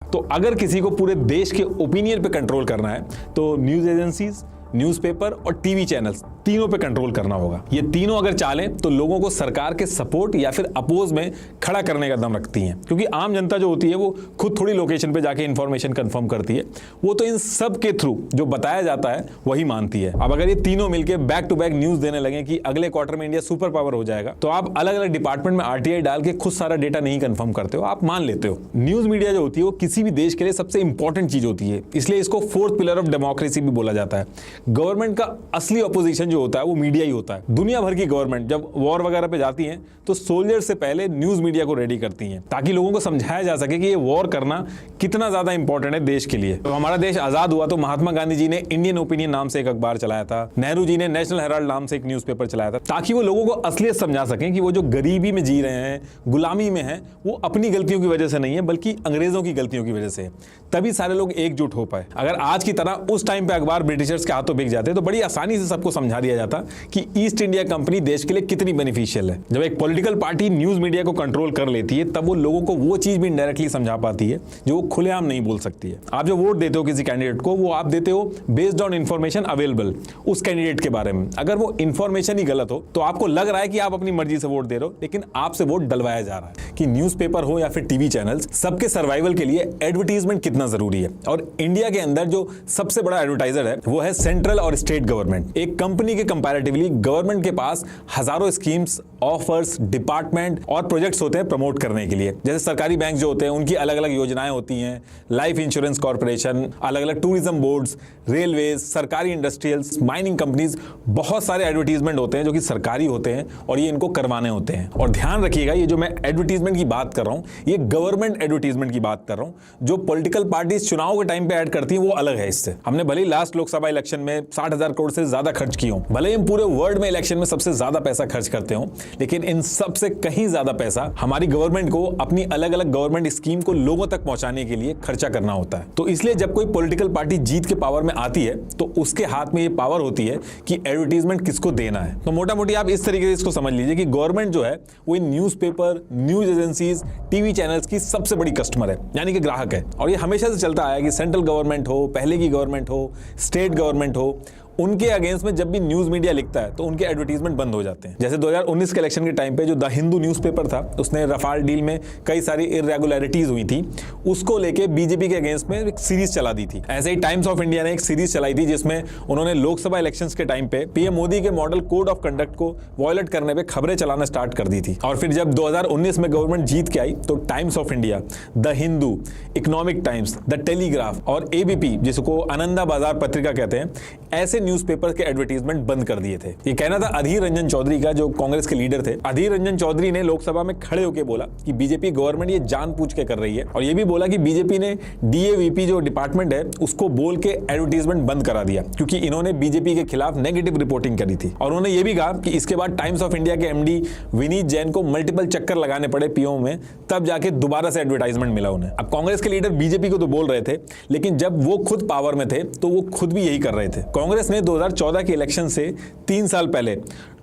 तो अगर किसी को पूरे देश के ओपिनियन पे कंट्रोल करना है तो न्यूज एजेंसीज, न्यूज़पेपर और टीवी चैनल्स तीनों पे कंट्रोल करना होगा। ये तीनों अगर चालें तो लोगों को सरकार के सपोर्ट या फिर अपोज में खड़ा करने का दम रखती हैं, क्योंकि आम जनता जो होती है वो खुद थोड़ी लोकेशन पे जाके इंफॉर्मेशन कंफर्म करती है, वो तो इन सब के थ्रू जो बताया जाता है वही मानती है। अब अगर ये तीनों मिलकर बैक टू बैक न्यूज देने लगे कि अगले क्वार्टर में इंडिया सुपर पावर हो जाएगा, तो आप अलग अलग डिपार्टमेंट में आरटीआई डाल के खुद सारा डेटा नहीं कंफर्म करते हो, आप मान लेते हो। न्यूज मीडिया जो होती है वो किसी भी देश के लिए सबसे इंपॉर्टेंट चीज होती है, इसलिए इसको फोर्थ पिलर ऑफ डेमोक्रेसी भी बोला जाता है। गवर्नमेंट का असली अपोजिशन जो होता है वो मीडिया ही होता है। दुनिया भर की गवर्नमेंट जब वॉर वगैरह पे जाती हैं तो सोल्जर से पहले न्यूज मीडिया को रेडी करती हैं, ताकि लोगों को समझाया जा सके कि ये वॉर करना कितना ज्यादा इंपॉर्टेंट है देश के लिए। तो हमारा देश आजाद हुआ तो महात्मा गांधी जी ने इंडियन ओपिनियन नाम से एक अखबार चलाया था, नेहरू जी ने नेशनल हेराल्ड नाम से एक न्यूज़पेपर चलाया था, ताकि वो लोगों को असलियत समझा सकें कि वो जो गरीबी में जी रहे हैं, गुलामी में हैं, वो अपनी गलतियों की वजह से नहीं है बल्कि अंग्रेजों की गलतियों की वजह से। तभी सारे लोग एकजुट हो पाए। अगर आज की तरह उस टाइम पे अखबार ब्रिटिशर्स के हाथों बिक जाते तो बड़ी आसानी से सबको समझा दिया जाता कि ईस्ट इंडिया कंपनी देश के लिए कितनी बेनिफिशियल है। जब एक पॉलिटिकल पार्टी न्यूज मीडिया को कंट्रोल कर लेती है तब वो लोगों को वो चीज भी इनडायरेक्टली समझा पाती है जो वो खुलेआम नहीं बोल सकती है। आप जो वोट देते हो किसी कैंडिडेट को, वो आप देते हो बेस्ड ऑन इंफॉर्मेशन अवेलेबल उस कैंडिडेट के बारे में। अगर वो इंफॉर्मेशन ही गलत हो तो आपको लग रहा है कि आप अपनी मर्जी से वोट दे रहे हो, लेकिन आपसे वोट डलवाया जा रहा है। कि न्यूज़पेपर हो या फिर टीवी चैनल्स, सबके सर्वाइवल के लिए एडवर्टीजमेंट कितना जरूरी है। और इंडिया के अंदर जो सबसे बड़ा एडवर्टाइजर है वो है सेंट्रल और स्टेट गवर्नमेंट। एक कंपनी के कंपैरेटिवली गवर्नमेंट के पास हजारों स्कीम्स, ऑफर्स, डिपार्टमेंट और प्रोजेक्ट्स होते हैं प्रमोट करने के लिए। जैसे सरकारी बैंक जो होते हैं उनकी अलग अलग योजनाएं होती हैं, लाइफ इंश्योरेंस कॉर्पोरेशन, अलग अलग टूरिज्म बोर्ड्स, रेलवेज, सरकारी इंडस्ट्रियल्स, माइनिंग कंपनीज, बहुत सारे एडवर्टीजमेंट होते हैं जो कि सरकारी होते हैं और ये इनको करवाने होते हैं। और ध्यान रखिएगा, ये जो मैं एडवर्टीजमेंट की बात कर रहा हूं ये गवर्नमेंट एडवर्टीजमेंट की बात कर रहा हूं। जो पॉलिटिकल पार्टीज चुनाव के टाइम पे ऐड करती हैं वो अलग है इससे। हमने भले ही लास्ट लोकसभा इलेक्शन में 60,000 करोड़ से ज्यादा खर्च किए हों, भले ही हम पूरे वर्ल्ड में इलेक्शन में सबसे ज्यादा पैसा खर्च करते हो, लेकिन इन सबसे कहीं ज्यादा पैसा हमारी गवर्नमेंट को अपनी अलग अलग गवर्नमेंट स्कीम को लोगों तक पहुंचाने के लिए खर्चा करना होता है। तो इसलिए जब कोई पॉलिटिकल पार्टी जीत के पावर में आती है तो उसके हाथ में ये पावर होती है कि एडवर्टीजमेंट किसको देना है। तो मोटा मोटी आप इस तरीके से इसको समझ लीजिए कि गवर्नमेंट जो है वो इन newspaper, news agencies, TV channels की सबसे बड़ी कस्टमर है, यानी कि ग्राहक है। और ये हमेशा से चलता आया कि सेंट्रल गवर्नमेंट हो, पहले की गवर्नमेंट हो, स्टेट गवर्नमेंट हो, उनके अगेंस्ट में जब भी न्यूज मीडिया लिखता है तो उनके एडवर्टीजमेंट बंद हो जाते हैं। जैसे 2019 के इलेक्शन के टाइम पे जो द हिंदू न्यूज़पेपर था उसने रफाल डील में कई सारी इरेगुलरिटीज हुई थी, उसको लेके बीजेपी के अगेंस्ट में एक सीरीज चला दी थी। ऐसे ही टाइम्स ऑफ इंडिया ने एक सीरीज चलाई थी जिसमें उन्होंने लोकसभा इलेक्शंस के टाइम पे पीएम मोदी के मॉडल कोड ऑफ कंडक्ट को वॉयलेट करने पे खबरें चलाना स्टार्ट कर दी थी। और फिर जब 2019 में गवर्नमेंट जीत के आई तो times of India, the Hindu, economic times, the telegraph और एबीपी, जिसको आनंदा बाजार पत्रिका कहते हैं, ऐसे न्यूज़पेपर के एडवर्टीजमेंट बंद कर दिए थे। ये कहना था अधीर रंजन चौधरी का, जो कांग्रेस के लीडर थे। अधीर रंजन चौधरी ने लोकसभा में खड़े होकर बोला कि बीजेपी गवर्नमेंट ये जानबूझ के कर रही है, और ये भी बोला कि बीजेपी ने डीएवीपी जो डिपार्टमेंट है उसको बोल के एडवर्टीजमेंट बंद करा दिया, क्योंकि इन्होंने बीजेपी के खिलाफ नेगेटिव रिपोर्टिंग करी थी। और उन्होंने ये भी कहा कि इसके बाद टाइम्स ऑफ इंडिया के एमडी विनीत जैन को मल्टीपल चक्कर लगाने पड़े पीओ में, तब जाके दोबारा से एडवर्टाइजमेंट मिला उन्हें। अब कांग्रेस के लीडर बीजेपी को तो बोल रहे थे, लेकिन जब वो खुद पावर में थे तो वो खुद भी यही कर रहे थे। कांग्रेस ने 2014 के इलेक्शन से 3 साल पहले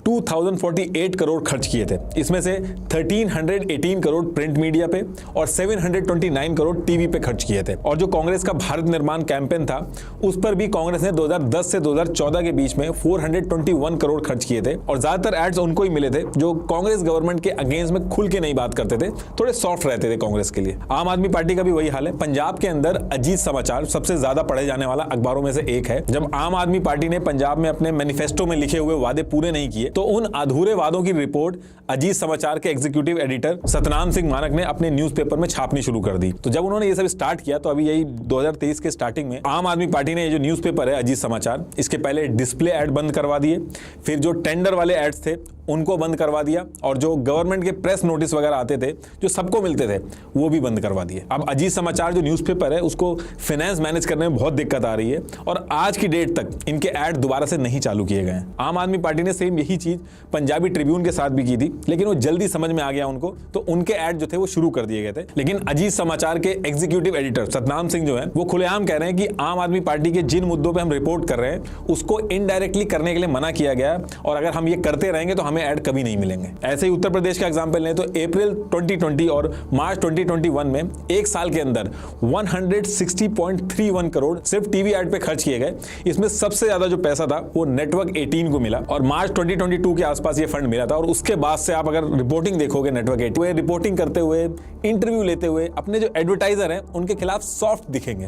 2048 करोड़ खर्च किए थे। इसमें से 1318 करोड़ प्रिंट मीडिया पे और 729 करोड़ टीवी पे खर्च किए थे। और जो कांग्रेस का भारत निर्माण कैंपेन था उस पर भी कांग्रेस ने 2010 से 2014 के बीच में 421 करोड़ खर्च किए थे। और ज्यादातर एड्स उनको ही मिले थे जो कांग्रेस गवर्नमेंट के अगेंस्ट में खुल के नहीं बात करते थे, थोड़े सॉफ्ट रहते थे कांग्रेस के लिए। आम आदमी पार्टी का भी वही हाल है। पंजाब के अंदर अजीत समाचार सबसे ज्यादा पढ़े जाने वाला अखबारों में से एक है। जब आम आदमी पार्टी ने पंजाब में अपने मैनिफेस्टो में लिखे हुए वादे पूरे नहीं किए तो उन अधूरे वादों की रिपोर्ट अजीत समाचार के एग्जीक्यूटिव एडिटर सतनाम सिंह मानक ने अपने न्यूज़पेपर में छापनी शुरू कर दी। तो जब उन्होंने ये सब स्टार्ट किया तो अभी यही 2023 के स्टार्टिंग में आम आदमी पार्टी ने ये जो न्यूज़पेपर है अजीत समाचार, इसके पहले डिस्प्ले ऐड बंद करवा दिए, फिर जो टेंडर वाले एड्स थे उनको बंद करवा दिया, और जो गवर्नमेंट के प्रेस नोटिस वगैरह आते थे जो सबको मिलते थे वो भी बंद करवा दिए। अब अजीत समाचार जो न्यूज़पेपर है उसको फाइनेंस मैनेज करने में बहुत दिक्कत आ रही है, और आज की डेट तक इनके ऐड दोबारा से नहीं चालू किए गए हैं। आम आदमी पार्टी ने सेम यही चीज पंजाबी ट्रिब्यून के साथ भी की थी, लेकिन वो जल्दी समझ में आ गया उनको, तो उनके ऐड जो थे वो शुरू कर दिए गए थे। लेकिन अजीत समाचार के एग्जीक्यूटिव एडिटर सतनाम सिंह जो है वो खुलेआम कह रहे हैं कि आम आदमी पार्टी के जिन मुद्दों पर हम रिपोर्ट कर रहे हैं उसको इनडायरेक्टली करने के लिए मना किया गया है, और अगर हम ये करते रहेंगे तो हमें हमें ऐड कभी नहीं मिलेंगे। ऐसे ही उत्तर प्रदेश का एग्जांपल लें तो अप्रैल 2020 और मार्च 2021 में एक साल के अंदर 160.31 करोड़ सिर्फ टीवी ऐड पे खर्च किए गए। इसमें सबसे ज्यादा जो पैसा था वो नेटवर्क 18 को मिला और मार्च 2022 के आसपास ये फंड मिला था। और उसके बाद से आप अगर रिपोर्टिंग देखोगे नेटवर्क 18 रिपोर्टिंग करते हुए, इंटरव्यू लेते हुए अपने जो एडवर्टाइजर हैं उनके खिलाफ सॉफ्ट दिखेंगे।